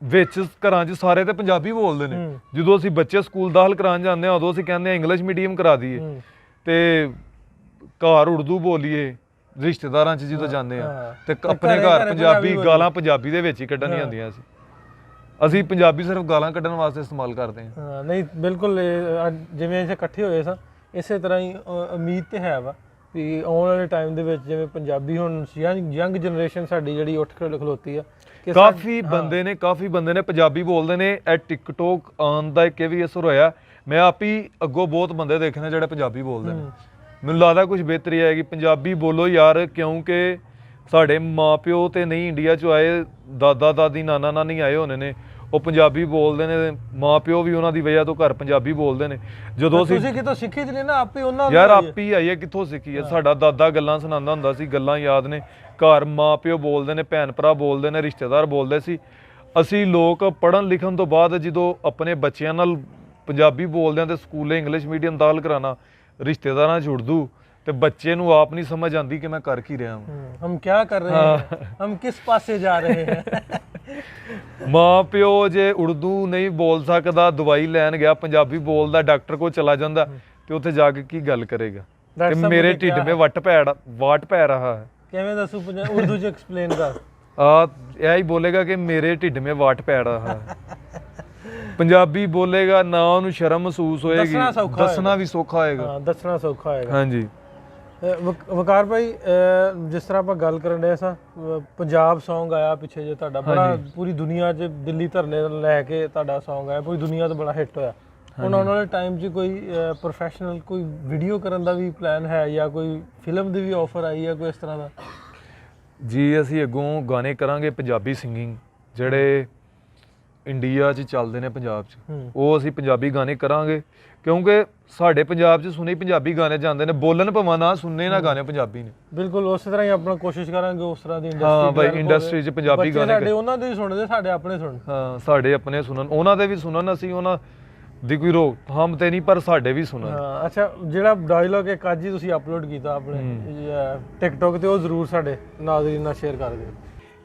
ਵਿੱਚ ਘਰਾਂ 'ਚ ਸਾਰੇ ਤੇ ਪੰਜਾਬੀ ਬੋਲਦੇ ਨੇ, ਜਦੋਂ ਅਸੀਂ ਬੱਚੇ ਸਕੂਲ ਦਾਖਲ ਕਰਾਉਣ ਜਾਂਦੇ ਆ ਉਦੋਂ ਅਸੀਂ ਕਹਿੰਦੇ ਆ ਇੰਗਲਿਸ਼ ਮੀਡੀਅਮ ਕਰਾ ਦਈਏ, ਤੇ ਘਰ ਉਰਦੂ ਬੋਲੀਏ। ਰਿਸ਼ਤੇਦਾਰਾਂ 'ਚ ਜਦੋਂ ਜਾਂਦੇ ਆ ਤੇ ਆਪਣੇ ਘਰ ਪੰਜਾਬੀ ਗਾਲਾਂ ਪੰਜਾਬੀ ਦੇ ਵਿੱਚ ਹੀ ਕੱਢਣੀਆਂ ਆਉਂਦੀਆਂ ਸੀ। ਅਸੀਂ ਪੰਜਾਬੀ ਸਿਰਫ ਗਾਲਾਂ ਕੱਢਣ ਵਾਸਤੇ ਇਸਤੇਮਾਲ ਕਰਦੇ ਹਾਂ। ਨਹੀਂ ਬਿਲਕੁਲ, ਜਿਵੇਂ ਅਸੀਂ ਇਕੱਠੇ ਹੋਏ ਸਾਂ ਇਸੇ ਤਰ੍ਹਾਂ ਹੀ ਉਮੀਦ ਤੇ ਹੈ ਵਾ ਵੀ ਆਉਣ ਵਾਲੇ ਟਾਈਮ ਦੇ ਵਿੱਚ ਜਿਵੇਂ ਪੰਜਾਬੀ ਹੁਣ ਯੰਗ ਜਨਰੇਸ਼ਨ ਸਾਡੀ ਜਿਹੜੀ ਉੱਠ ਕੇ ਖਲੋਤੀ ਆ, ਕਾਫੀ ਬੰਦੇ ਨੇ ਪੰਜਾਬੀ ਬੋਲਦੇ ਨੇ। ਇਹ ਟਿਕਟੋਕ ਆਉਣ ਦਾ ਇੱਕ ਇਹ ਵੀ ਅਸਰ ਹੋਇਆ, ਮੈਂ ਆਪ ਹੀ ਅੱਗੋਂ ਬਹੁਤ ਬੰਦੇ ਦੇਖੇ ਨੇ ਜਿਹੜੇ ਪੰਜਾਬੀ ਬੋਲਦੇ ਨੇ। ਮੈਨੂੰ ਲੱਗਦਾ ਕੁਝ ਬਿਹਤਰੀ ਆਏਗੀ। ਪੰਜਾਬੀ ਬੋਲੋ ਯਾਰ, ਕਿਉਂਕਿ ਸਾਡੇ ਮਾਂ-ਪਿਓ ਤੇ ਨਹੀਂ ਇੰਡੀਆ 'ਚੋਂ ਆਏ, ਦਾਦਾ ਦਾਦੀ ਨਾਨਾ ਨਾਨੀ ਆਏ ਹੋਣੇ ਨੇ, ਉਹ ਪੰਜਾਬੀ ਬੋਲਦੇ ਨੇ, ਮਾਂ-ਪਿਓ ਵੀ ਉਹਨਾਂ ਦੀ ਵਜ੍ਹਾ ਤੋਂ ਘਰ ਪੰਜਾਬੀ ਬੋਲਦੇ ਨੇ। ਜਦੋਂ ਤੁਸੀਂ ਕਿਤੋਂ ਸਿੱਖੀ ਤੇ ਨਾ ਆਪੇ ਉਹਨਾਂ ਯਾਰ ਆਪੀ ਆਈਏ, ਕਿੱਥੋਂ ਸਿੱਖੀ ਹੈ? ਸਾਡਾ ਦਾਦਾ ਗੱਲਾਂ ਸੁਣਾਉਂਦਾ ਹੁੰਦਾ ਸੀ, ਗੱਲਾਂ ਯਾਦ ਨੇ, ਘਰ ਮਾਂ-ਪਿਓ ਬੋਲਦੇ ਨੇ, ਭੈਣ ਭਰਾ ਬੋਲਦੇ ਨੇ, ਰਿਸ਼ਤੇਦਾਰ ਬੋਲਦੇ ਸੀ। ਅਸੀਂ ਲੋਕ ਪੜ੍ਹਨ ਲਿਖਣ ਤੋਂ ਬਾਅਦ ਜਦੋਂ ਆਪਣੇ ਬੱਚਿਆਂ ਨਾਲ ਪੰਜਾਬੀ ਬੋਲਦੇ ਹਾਂ ਤੇ ਸਕੂਲੇ ਇੰਗਲਿਸ਼ ਮੀਡੀਅਮ ਦਾਖਲ ਕਰਾਉਣਾ, ਰਿਸ਼ਤੇਦਾਰਾਂ 'ਚ ਉਰਦੂ, ਤੇ ਬੱਚੇ ਨੂੰ ਆਪ ਨਹੀਂ ਸਮਝ ਆਉਂਦੀ ਕਿ ਮੈਂ ਕਰ ਕੀ ਰਿਹਾ ਹਾਂ, ਹਮ ਕੀ ਕਰ ਰਹੇ ਹਾਂ, ਹਮ ਕਿਸ ਪਾਸੇ ਜਾ ਰਹੇ ਹਾਂ। ਮਾਂ ਪਿਓ ਜੇ ਉਰਦੂ ਨਹੀਂ ਬੋਲ ਸਕਦਾ, ਦਵਾਈ ਲੈਣ ਗਿਆ ਪੰਜਾਬੀ ਬੋਲਦਾ, ਡਾਕਟਰ ਕੋਲ ਚਲਾ ਜਾਂਦਾ, ਤੇ ਉੱਥੇ ਜਾ ਕੇ ਕੀ ਗੱਲ ਕਰੇਗਾ? ਤੇ ਮੇਰੇ ਢਿੱਡ ਮੇ ਵਾਟ ਪੈ ਰਹਾ ਹੈ। ਕਿਵੇਂ ਦੱਸੂ ਉਰਦੂ 'ਚ ਐਕਸਪਲੇਨ ਕਰ? ਇਹ ਹੀ ਬੋਲੇਗਾ ਕਿ ਮੇਰੇ ਢਿੱਡ ਮੇ ਵਾਟ ਪੈ ਰਹਾ ਹੈ। ਪੰਜਾਬੀ ਬੋਲੇਗਾ ਨਾ ਉਹਨੂੰ ਸ਼ਰਮ ਮਹਿਸੂਸ ਹੋਏਗੀ, ਦੱਸਣਾ ਵੀ ਸੌਖਾ ਹੋਏਗਾ। ਹਾਂ, ਦੱਸਣਾ ਸੌਖਾ ਹੋਏਗਾ। ਹਾਂਜੀ ਵਕਾਰ ਭਾਈ, ਜਿਸ ਤਰ੍ਹਾਂ ਆਪਾਂ ਗੱਲ ਕਰਨ ਡਏ ਸਾਂ, ਪੰਜਾਬ Song ਆਇਆ ਪਿੱਛੇ ਜੇ ਤੁਹਾਡਾ, ਬੜਾ ਪੂਰੀ ਦੁਨੀਆ 'ਚ ਦਿੱਲੀ ਧਰਨੇ ਲੈ ਕੇ ਤੁਹਾਡਾ Song ਆਇਆ, ਪੂਰੀ ਦੁਨੀਆ 'ਤੇ ਬੜਾ ਹਿੱਟ ਹੋਇਆ। ਹੁਣ ਆਉਣ ਵਾਲੇ ਟਾਈਮ 'ਚ ਕੋਈ ਪ੍ਰੋਫੈਸ਼ਨਲ ਕੋਈ ਵੀਡੀਓ ਕਰਨ ਦਾ ਵੀ ਪਲਾਨ ਹੈ, ਜਾਂ ਕੋਈ ਫਿਲਮ ਦੀ ਵੀ ਆਫਰ ਆਈ ਹੈ ਕੋਈ ਇਸ ਤਰ੍ਹਾਂ ਦਾ? ਜੀ ਅਸੀਂ ਅੱਗੋਂ ਗਾਣੇ ਕਰਾਂਗੇ ਪੰਜਾਬੀ ਸਿੰਗਿੰਗ, ਜਿਹੜੇ ਇੰਡੀਆ 'ਚ ਚੱਲਦੇ ਨੇ ਪੰਜਾਬ 'ਚ, ਉਹ ਅਸੀਂ ਪੰਜਾਬੀ ਗਾਣੇ ਕਰਾਂਗੇ, ਕਿਉਂਕਿ ਸਾਡੇ ਪੰਜਾਬ 'ਚ ਸੁਣੇ ਪੰਜਾਬੀ ਗਾਣੇ ਜਾਂਦੇ ਨੇ, ਬੋਲਣ ਭਾਵੇਂ ਨਾ ਸੁਣਨੇ ਨਾ ਗਾਣੇ ਪੰਜਾਬੀ ਨੇ। ਬਿਲਕੁਲ ਉਸੇ ਤਰ੍ਹਾਂ ਹੀ ਆਪਣਾ ਕੋਸ਼ਿਸ਼ ਕਰਾਂਗੇ ਉਸ ਤਰ੍ਹਾਂ ਦੀ ਇੰਡਸਟਰੀ। ਹਾਂ ਬਾਈ, ਇੰਡਸਟਰੀ 'ਚ ਪੰਜਾਬੀ ਗਾਣੇ ਸਾਡੇ ਉਹਨਾਂ ਦੇ ਵੀ ਸੁਣਦੇ, ਸਾਡੇ ਆਪਣੇ ਸੁਣਨ। ਹਾਂ, ਸਾਡੇ ਆਪਣੇ ਸੁਣਨ, ਉਹਨਾਂ ਦੇ ਵੀ ਸੁਣਨ, ਅਸੀਂ ਉਹਨਾਂ ਦੀ ਕੋਈ ਰੋਕਥਾਮ ਤੇ ਨਹੀਂ, ਪਰ ਸਾਡੇ ਵੀ ਸੁਣਨ। ਹਾਂ ਅੱਛਾ, ਜਿਹੜਾ ਡਾਇਲੌਗ ਇੱਕ ਅੱਜ ਹੀ ਤੁਸੀਂ ਅਪਲੋਡ ਕੀਤਾ ਆਪਣੇ ਟਿਕਟੋਕ ਤੇ, ਉਹ ਜ਼ਰੂਰ ਸਾਡੇ ਨਾਜ਼ਰੀਨ ਨਾਲ ਸ਼ੇਅਰ ਕਰ ਦਿਓ।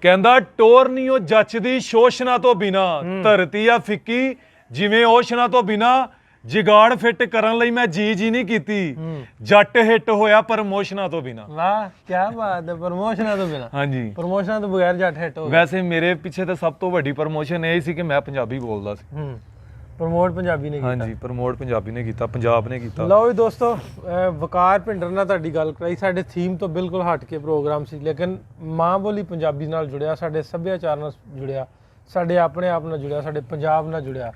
ਕਹਿੰਦਾ ਟੋਰ ਨਹੀਂ ਉਹ ਜੱਚਦੀ ਸ਼ੋਸ਼ਨਾ ਤੋਂ ਬਿਨਾ, ਧਰਤੀ ਆ ਫਿੱਕੀ ਜਿਵੇਂ ਓਸ਼ਨਾ ਤੋਂ ਬਿਨਾ, ਜਿਗਾੜ ਫਿੱਟ ਕਰਨ ਲਈ ਮੈਂ ਜੀ ਨਹੀਂ ਕੀਤੀ, ਜੱਟ ਹਿੱਟ ਹੋਇਆ ਪ੍ਰਮੋਸ਼ਨਾਂ ਤੋਂ ਬਿਨਾ। ਵਾਹ ਕੀ ਬਾਤ ਹੈ, ਪ੍ਰਮੋਸ਼ਨਾਂ ਤੋਂ ਬਿਨਾ। ਹਾਂਜੀ, ਪ੍ਰਮੋਸ਼ਨਾਂ ਤੋਂ ਬਗੈਰ ਜੱਟ ਹਿੱਟ ਹੋ ਗਿਆ। ਵੈਸੇ ਮੇਰੇ ਪਿੱਛੇ ਤਾਂ ਸਭ ਤੋਂ ਵੱਡੀ ਪ੍ਰਮੋਸ਼ਨ ਇਹ ਸੀ ਕਿ ਮੈਂ ਪੰਜਾਬੀ ਬੋਲਦਾ ਸੀ। ਪ੍ਰਮੋਟ ਪੰਜਾਬੀ ਨੇ ਕੀਤਾ। ਹਾਂਜੀ, ਪ੍ਰਮੋਟ ਪੰਜਾਬੀ ਨੇ ਕੀਤਾ, ਪੰਜਾਬ ਨੇ ਕੀਤਾ। ਲਓ ਜੀ ਦੋਸਤੋ, ਵਕਾਰ ਭਿੰਡਰ ਨਾਲ ਤੁਹਾਡੀ ਗੱਲ ਕਰਾਈ, ਸਾਡੇ ਥੀਮ ਤੋਂ ਬਿਲਕੁਲ ਹਟ ਕੇ ਪ੍ਰੋਗਰਾਮ ਸੀ, ਲੇਕਿਨ ਮਾਂ ਬੋਲੀ ਪੰਜਾਬੀ ਨਾਲ ਜੁੜਿਆ, ਸਾਡੇ ਸੱਭਿਆਚਾਰ ਨਾਲ ਜੁੜਿਆ, ਸਾਡੇ ਆਪਣੇ ਆਪ ਨਾਲ ਜੁੜਿਆ, ਸਾਡੇ ਪੰਜਾਬ ਨਾਲ ਜੁੜਿਆ।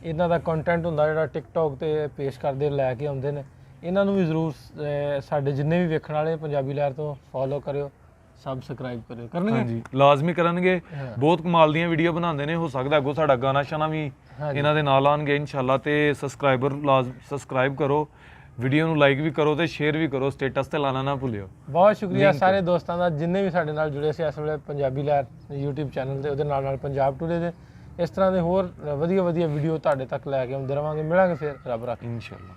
ਇਹਨਾਂ ਦਾ ਕੰਟੈਂਟ ਹੁੰਦਾ ਜਿਹੜਾ ਟਿਕਟੋਕ ਤੇ ਪੇਸ਼ ਕਰਦੇ, ਲੈ ਕੇ ਆਉਂਦੇ ਨੇ, ਇਹਨਾਂ ਨੂੰ ਵੀ ਜ਼ਰੂਰ ਸਾਡੇ ਜਿੰਨੇ ਵੀ ਵੇਖਣ ਵਾਲੇ ਪੰਜਾਬੀ ਲਹਿਰ ਤੋਂ ਫੋਲੋ ਕਰਿਓ, ਸਬਸਕ੍ਰਾਈਬ ਕਰਿਓ। ਕਰਨਗੇ? ਹਾਂਜੀ, ਲਾਜ਼ਮੀ ਕਰਨਗੇ। ਬਹੁਤ ਕਮਾਲ ਦੀਆਂ ਵੀਡੀਓ ਬਣਾਉਂਦੇ ਨੇ, ਹੋ ਸਕਦਾ ਅੱਗੋਂ ਸਾਡਾ ਗਾਣਾ ਸ਼ਾਨਾ ਵੀ ਇਹਨਾਂ ਦੇ ਨਾਲ ਆਉਣਗੇ ਇਨਸ਼ਾਅੱਲਾ। ਤੇ ਸਬਸਕ੍ਰਾਈਬ ਕਰੋ, ਵੀਡੀਓ ਨੂੰ ਲਾਈਕ ਵੀ ਕਰੋ ਤੇ ਸ਼ੇਅਰ ਵੀ ਕਰੋ, ਸਟੇਟਸ ਤੇ ਲਾਣਾ ਨਾ ਭੁੱਲਿਓ। ਬਹੁਤ ਸ਼ੁਕਰੀਆ ਸਾਰੇ ਦੋਸਤਾਂ ਦਾ ਜਿੰਨੇ ਵੀ ਸਾਡੇ ਨਾਲ ਜੁੜੇ ਸੀ ਇਸ ਵੇਲੇ ਪੰਜਾਬੀ ਲਹਿਰ YouTube ਚੈਨਲ ਤੇ, ਉਹਦੇ ਨਾਲ ਪੰਜਾਬ ਟੂਡੇ ਦੇ। ਇਸ ਤਰ੍ਹਾਂ ਦੇ ਹੋਰ ਵਧੀਆ ਵੀਡੀਓ ਤੁਹਾਡੇ ਤੱਕ ਲੈ ਕੇ ਆਉਂਦੇ ਰਵਾਂਗੇ। ਮਿਲਾਂਗੇ ਫਿਰ, ਰੱਬ ਰੱਖੇ, ਇਨਸ਼ਾਅੱਲਾ।